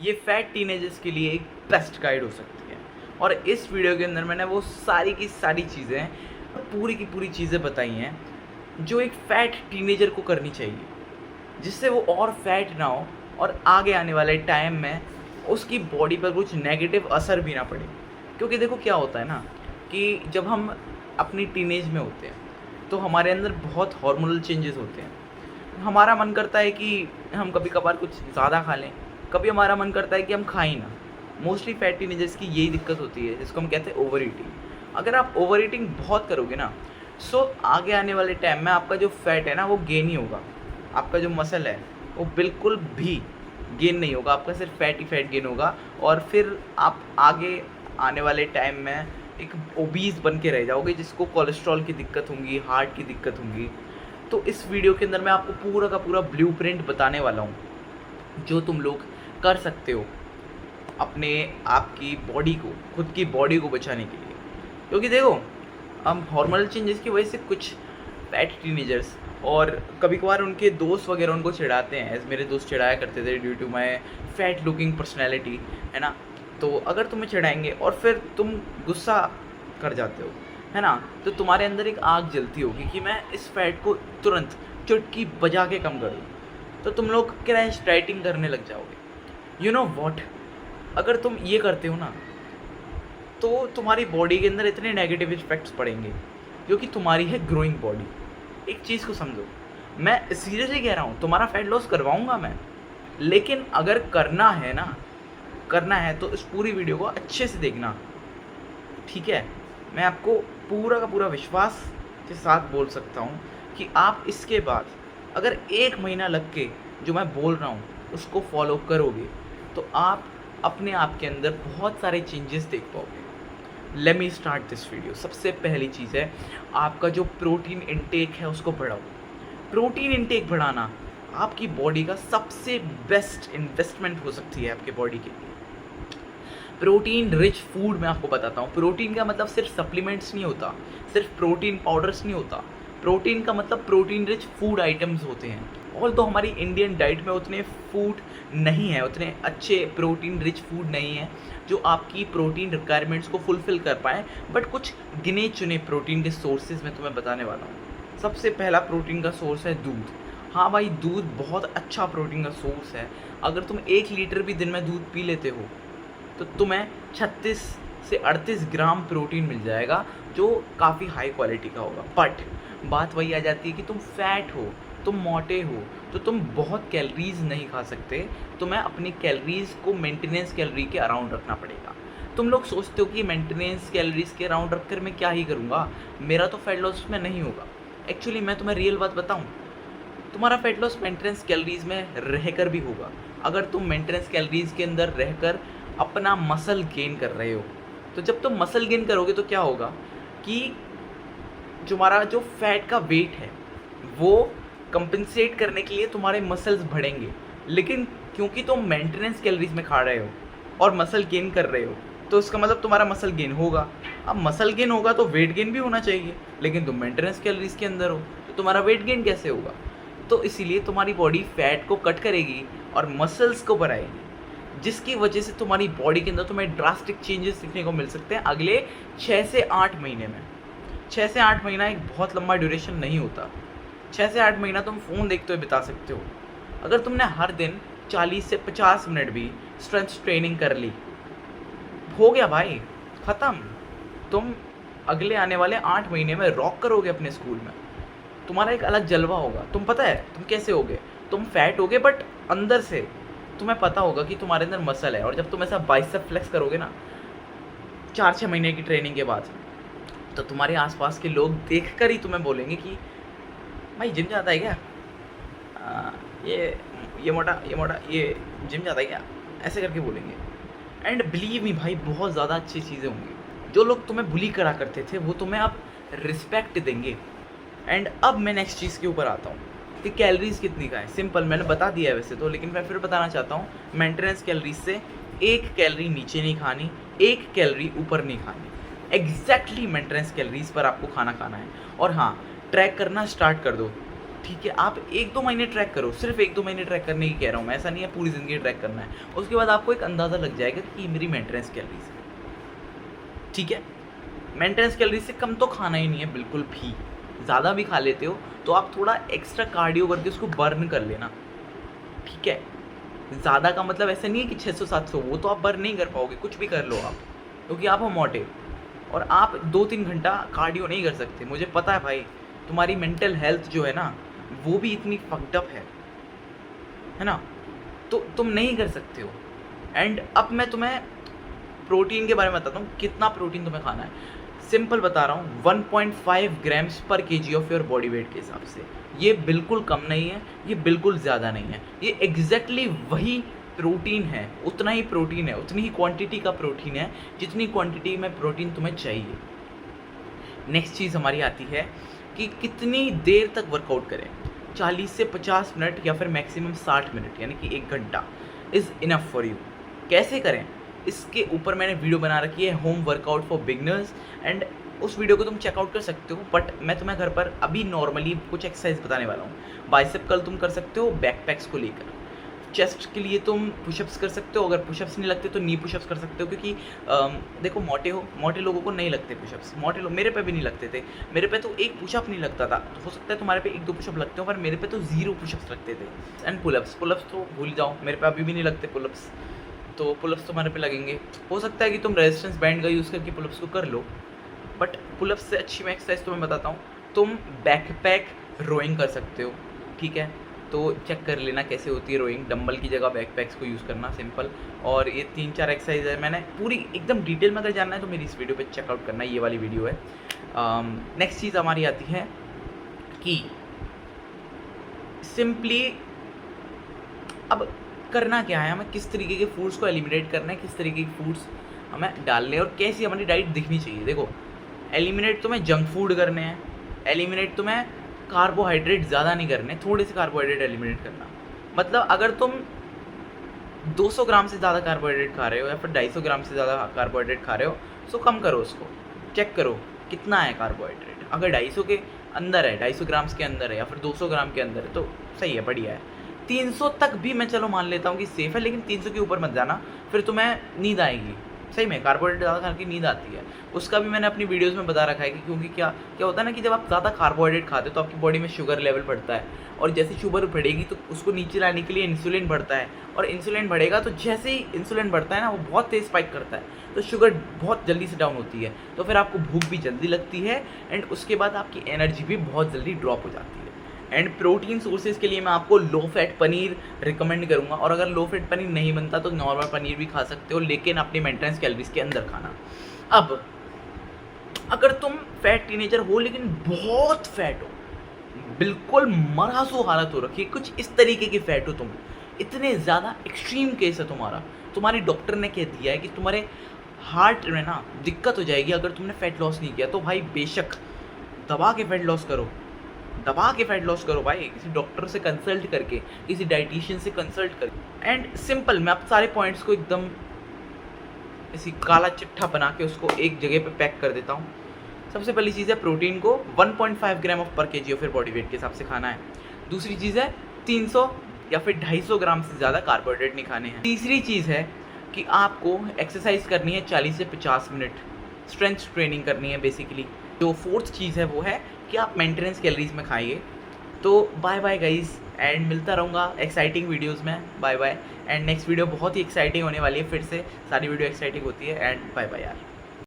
ये fat teenagers के लिए एक बेस्ट गाइड हो सकती है। और इस वीडियो के अंदर मैंने वो सारी की सारी चीज़ें, पूरी की पूरी चीज़ें बताई हैं जो एक फ़ैट टीनेजर को करनी चाहिए, जिससे वो और फैट ना हो और आगे आने वाले टाइम में उसकी बॉडी पर कुछ नेगेटिव असर भी ना पड़े। क्योंकि देखो क्या होता है ना, कि जब हम अपनी टीनेज में होते हैं तो हमारे अंदर बहुत हार्मोनल चेंजेस होते हैं। हमारा मन करता है कि हम कभी कभार कुछ ज़्यादा खा लें, कभी हमारा मन करता है कि हम खाएं ना। मोस्टली फैट टीनेजर्स की यही दिक्कत होती है, जिसको हम कहते हैं ओवर ईटिंग। अगर आप ओवर ईटिंग बहुत करोगे ना, सो आगे आने वाले टाइम में आपका जो फैट है ना वो गेन ही होगा। आपका जो मसल है वो बिल्कुल भी गेन नहीं होगा, आपका सिर्फ फैट ही फैट गेन होगा। और फिर आप आगे आने वाले टाइम में एक ओबीज बन के रह जाओगे, जिसको कोलेस्ट्रॉल की दिक्कत होंगी, हार्ट की दिक्कत होंगी। तो इस वीडियो के अंदर मैं आपको पूरा का पूरा ब्लूप्रिंट बताने वाला हूँ, जो तुम लोग कर सकते हो अपने आपकी बॉडी को, खुद की बॉडी को बचाने के लिए। क्योंकि देखो, हम हार्मोनल चेंजेस की वजह से कुछ फैट टीनेजर्स और कभी कभार उनके दोस्त वगैरह उनको चिढ़ाते हैं, एज मेरे दोस्त चिढ़ाया करते थे due to my fat looking personality, है ना। तो अगर तुम्हें चिढ़ाएंगे और फिर तुम गुस्सा कर जाते हो, है ना, तो तुम्हारे अंदर एक आग जलती होगी कि मैं इस फैट को तुरंत चुटकी बजा के कम कर दूँ। तो तुम लोग क्रैश डाइटिंग करने लग जाओगे। यू नो वॉट, अगर तुम ये करते हो ना, तो तुम्हारी बॉडी के अंदर इतने नेगेटिव इफेक्ट्स पड़ेंगे, क्योंकि तुम्हारी है ग्रोइंग बॉडी। एक चीज़ को समझो, मैं सीरियसली कह रहा हूँ, तुम्हारा फैट लॉस करवाऊँगा मैं। लेकिन अगर करना है ना, करना है तो इस पूरी वीडियो को अच्छे से देखना, ठीक है। मैं आपको पूरा का पूरा विश्वास के साथ बोल सकता हूँ कि आप इसके बाद अगर 1 महीना लग के जो मैं बोल रहा हूँ उसको फॉलो करोगे, तो आप अपने आप के अंदर बहुत सारे चेंजेस देख पाओगे। Let me start this video. सबसे पहली चीज़ है, आपका जो प्रोटीन इंटेक है उसको बढ़ाओ। प्रोटीन इंटेक बढ़ाना आपकी बॉडी का सबसे बेस्ट इन्वेस्टमेंट हो सकती है आपके बॉडी के लिए। प्रोटीन रिच फूड मैं आपको बताता हूँ। प्रोटीन का मतलब सिर्फ सप्लीमेंट्स नहीं होता, सिर्फ प्रोटीन पाउडर्स नहीं होता। प्रोटीन का मतलब प्रोटीन रिच फूड आइटम्स होते हैं। ऑल तो हमारी इंडियन डाइट में उतने फूड नहीं है, उतने अच्छे प्रोटीन रिच फूड नहीं है जो आपकी प्रोटीन रिक्वायरमेंट्स को फुलफ़िल कर पाएँ। बट कुछ गिने चुने प्रोटीन के सोर्सेज मैं तुम्हें बताने वाला हूँ। सबसे पहला प्रोटीन का सोर्स है दूध। हाँ भाई, दूध बहुत अच्छा प्रोटीन का सोर्स है। अगर तुम 1 लीटर भी दिन में दूध पी लेते हो तो तुम्हें 36 से 38 ग्राम प्रोटीन मिल जाएगा, जो काफ़ी हाई क्वालिटी का होगा। बट बात वही आ जाती है कि तुम फैट हो, तुम मोटे हो, तो तुम बहुत कैलोरीज नहीं खा सकते। तुम्हें अपनी कैलोरीज को मेंटेनेंस कैलोरी के अराउंड रखना पड़ेगा। तुम लोग सोचते हो कि मेंटेनेंस कैलोरीज के अराउंड रखकर मैं क्या ही करूँगा, मेरा तो फैट लॉस में नहीं होगा। एक्चुअली मैं तुम्हें रियल बात बताऊँ, तुम्हारा फैट लॉस मेंटेनेंस कैलोरीज में रहकर भी होगा। अगर तुम मेंटेनेंस कैलोरीज के अंदर रहकर अपना मसल गेन कर रहे हो, तो जब तुम मसल गेन करोगे तो क्या होगा कि तुम्हारा जो फैट का वेट है वो कंपनसेट करने के लिए तुम्हारे मसल्स बढ़ेंगे। लेकिन क्योंकि तुम मेंटेनेंस कैलोरीज में खा रहे हो और मसल गेन कर रहे हो, तो इसका मतलब तुम्हारा मसल गेन होगा। अब मसल गेन होगा तो वेट गेन भी होना चाहिए, लेकिन तुम मेंटेनेंस कैलोरीज के अंदर हो तो तुम्हारा वेट गेन कैसे होगा। तो इसीलिए तुम्हारी बॉडी फैट को कट करेगी और मसल्स को बढ़ाएगी, जिसकी वजह से तुम्हारी बॉडी के अंदर तुम्हें ड्रास्टिक चेंजेस देखने को मिल सकते हैं अगले 6 से 8 महीने में। 6 से 8 महीना एक बहुत लंबा ड्यूरेशन नहीं होता। 6 से 8 महीना तुम फ़ोन देखते हुए बिता सकते हो। अगर तुमने हर दिन 40 से 50 मिनट भी स्ट्रेंथ ट्रेनिंग कर ली, हो गया भाई, ख़त्म। तुम अगले आने वाले 8 महीने में रॉक करोगे अपने स्कूल में। तुम्हारा एक अलग जलवा होगा। तुम पता है तुम कैसे होगे, तुम फैट होगे बट अंदर से तुम्हें पता होगा कि तुम्हारे अंदर मसल है। और जब तुम ऐसा बाइसेप फ्लेक्स करोगे ना 4-6 महीने की ट्रेनिंग के बाद, तो तुम्हारे आसपास के लोग देखकर ही तुम्हें बोलेंगे कि भाई जिम जाता है क्या, ये मोटा ये जिम जाता है क्या, ऐसे करके बोलेंगे। एंड बिलीव मी भाई, बहुत ज़्यादा अच्छी चीज़ें होंगी। जो लोग तुम्हें बुली करा करते थे वो तुम्हें अब रिस्पेक्ट देंगे। एंड अब मैं नेक्स्ट चीज़ के ऊपर आता हूँ कि कैलोरीज कितनी का है। सिंपल, मैंने बता दिया है वैसे तो, लेकिन मैं फिर बताना चाहता हूँ। मेंटेनेंस कैलोरीज से 1 कैलोरी नीचे नहीं खानी, 1 कैलोरी ऊपर नहीं खानी। एग्जैक्टली मेंटेनेंस कैलोरीज पर आपको खाना खाना है। और हाँ, ट्रैक करना स्टार्ट कर दो, ठीक है, आप 1-2 महीने ट्रैक करो, सिर्फ 1-2 महीने ट्रैक करने की कह रहा हूँ मैं, ऐसा नहीं है पूरी ज़िंदगी ट्रैक करना है। उसके बाद आपको एक अंदाज़ा लग जाएगा कि ये मेरी मेंटेनेंस कैलोरीज़ है, ठीक है। मेंटेनेंस कैलोरीज से कम तो खाना ही नहीं है बिल्कुल भी। ज़्यादा भी खा लेते हो तो आप थोड़ा एक्स्ट्रा कार्डियो करके उसको बर्न कर लेना, ठीक है। ज़्यादा का मतलब ऐसा नहीं है कि 600-700, वो तो आप बर्न नहीं कर पाओगे, कुछ भी कर लो आप, क्योंकि आप हो मोटे और आप 2-3 घंटा कार्डियो नहीं कर सकते। मुझे पता है भाई, तुम्हारी मेंटल हेल्थ जो है ना वो भी इतनी फक्ड अप है ना, तो तुम नहीं कर सकते हो। एंड अब मैं तुम्हें प्रोटीन के बारे में बताता हूँ, कितना प्रोटीन तुम्हें खाना है। सिंपल बता रहा हूँ, 1.5 ग्राम्स पर KG of your body weight के हिसाब से। ये बिल्कुल कम नहीं है, ये बिल्कुल ज़्यादा नहीं है, ये एग्जैक्टली वही प्रोटीन है, उतना ही प्रोटीन है, उतनी ही क्वांटिटी का प्रोटीन है जितनी क्वांटिटी में प्रोटीन तुम्हें चाहिए। नेक्स्ट चीज़ हमारी आती है कि कितनी देर तक वर्कआउट करें। 40 से 50 मिनट या फिर मैक्सिमम 60 मिनट, यानी कि 1 घंटा इज़ इनफ फॉर यू। कैसे करें, इसके ऊपर मैंने वीडियो बना रखी है, home workout for beginners, and उस वीडियो को तुम चेकआउट कर सकते हो। बट मैं तुम्हें घर पर अभी नॉर्मली कुछ एक्सरसाइज बताने वाला हूँ। बाइसेप कर्ल तुम कर सकते हो बैकपैक्स को लेकर। चेस्ट के लिए तुम पुशअप्स कर सकते हो, अगर पुशअप्स नहीं लगते तो नी पुशअप्स कर सकते हो, क्योंकि देखो मोटे लोगों को नहीं लगते पुशअप्स। मोटे लोग, मेरे पे भी नहीं लगते थे, मेरे पे तो एक पुशअप नहीं लगता था। तो हो सकता है तुम्हारे पे 1-2 पुशअप लगते हो, पर मेरे पे तो 0 पुशअप्स लगते थे। एंड पुलअप्स तो भूल जाओ, मेरे पे अभी भी नहीं लगते पुलअप्स, तो पुलअप्स तुम्हारे पे लगेंगे। हो सकता है कि तुम रेजिस्टेंस बैंड का यूज़ करके पुलअप्स को कर लो, बट पुलअप्स से अच्छी मैं एक्सरसाइज तुम्हें बताता हूँ। तुम बैकपैक रोइंग कर सकते हो, ठीक है। तो चेक कर लेना कैसे होती है रोइंग, डंबल की जगह बैकपैक्स को यूज़ करना, सिंपल। और ये 3-4 एक्सरसाइज है, मैंने पूरी एकदम डिटेल में अगर जानना है तो मेरी इस वीडियो पे चेकआउट करना, ये वाली वीडियो है। नेक्स्ट चीज़ हमारी आती है कि सिंपली अब करना क्या है, हमें किस तरीके के फूड्स को एलिमिनेट करना है, किस तरीके के फूड्स हमें डालने हैं और कैसी हमारी डाइट दिखनी चाहिए। देखो, एलिमिनेट तुम्हें जंक फूड करने हैं, एलिमिनेट तुम्हें कार्बोहाइड्रेट ज़्यादा नहीं करने, थोड़े से कार्बोहाइड्रेट एलिमिनेट करना। मतलब अगर तुम 200 ग्राम से ज़्यादा कार्बोहाइड्रेट खा रहे हो या फिर 250 ग्राम से ज़्यादा कार्बोहाइड्रेट खा रहे हो, तो कम करो उसको, चेक करो कितना है कार्बोहाइड्रेट। अगर 250 के अंदर है, 250 ग्राम्स के अंदर है या फिर 200 ग्राम के अंदर है तो सही है, बढ़िया है। 300 तक भी मैं चलो मान लेता हूँ कि सेफ़ है, लेकिन 300 के ऊपर मत जाना, फिर तुम्हें नींद आएगी। सही में कार्बोहाइड्रेट ज़्यादा खाने की नींद आती है, उसका भी मैंने अपनी वीडियोस में बता रखा है कि क्योंकि क्या होता है ना कि जब आप ज़्यादा कार्बोहाइड्रेट खाते हो तो आपकी बॉडी में शुगर लेवल बढ़ता है, और जैसे शुगर बढ़ेगी तो उसको नीचे लाने के लिए इंसुलिन बढ़ता है, और इंसुलिन बढ़ेगा तो जैसे ही इंसुलिन बढ़ता है ना वो बहुत तेज़ स्पाइक करता है, तो शुगर बहुत जल्दी से डाउन होती है, तो फिर आपको भूख भी जल्दी लगती है, एंड उसके बाद आपकी एनर्जी भी बहुत जल्दी ड्रॉप हो जाती है। एंड प्रोटीन सोर्सेज के लिए मैं आपको लो फैट पनीर रिकमेंड करूँगा, और अगर लो फैट पनीर नहीं बनता तो नॉर्मल पनीर भी खा सकते हो, लेकिन अपनी मेंटेनेंस कैलोरीज के अंदर खाना। अब अगर तुम फैट टीनेजर हो लेकिन बहुत फैट हो, बिल्कुल मरासू हालत हो रखी है, कुछ इस तरीके की फैट हो तुम, इतने ज़्यादा एक्सट्रीम केस है तुम्हारा, तुम्हारी डॉक्टर ने कह दिया है कि तुम्हारे हार्ट में ना दिक्कत हो जाएगी अगर तुमने फैट लॉस नहीं किया, तो भाई बेशक दबा के फैट लॉस करो, दबा के फैट लॉस करो भाई, किसी डॉक्टर से कंसल्ट करके, किसी डाइटिशियन से कंसल्ट करके। एंड सिंपल, मैं आप सारे पॉइंट्स को एकदम ऐसी काला चिट्ठा बना के उसको एक जगह पे पैक कर देता हूँ। सबसे पहली चीज़ है, प्रोटीन को 1.5 ग्राम ऑफ पर केजी ऑफ फिर बॉडी वेट के हिसाब से खाना है। दूसरी चीज़ है 300 या फिर 250 ग्राम से ज़्यादा कार्बोहाइड्रेट नहीं खाने हैं। तीसरी चीज़ है कि आपको एक्सरसाइज करनी है 40 से 50 मिनट, स्ट्रेंथ ट्रेनिंग करनी है बेसिकली। जो फोर्थ चीज़ है वो है कि आप मेंटेनेंस कैलोरीज में खाइए। तो बाय बाय गाइस, एंड मिलता रहूँगा एक्साइटिंग वीडियोस में। Bye bye, and next video बहुत ही एक्साइटिंग होने वाली है, फिर से सारी वीडियो एक्साइटिंग होती है। एंड बाय बाय यार।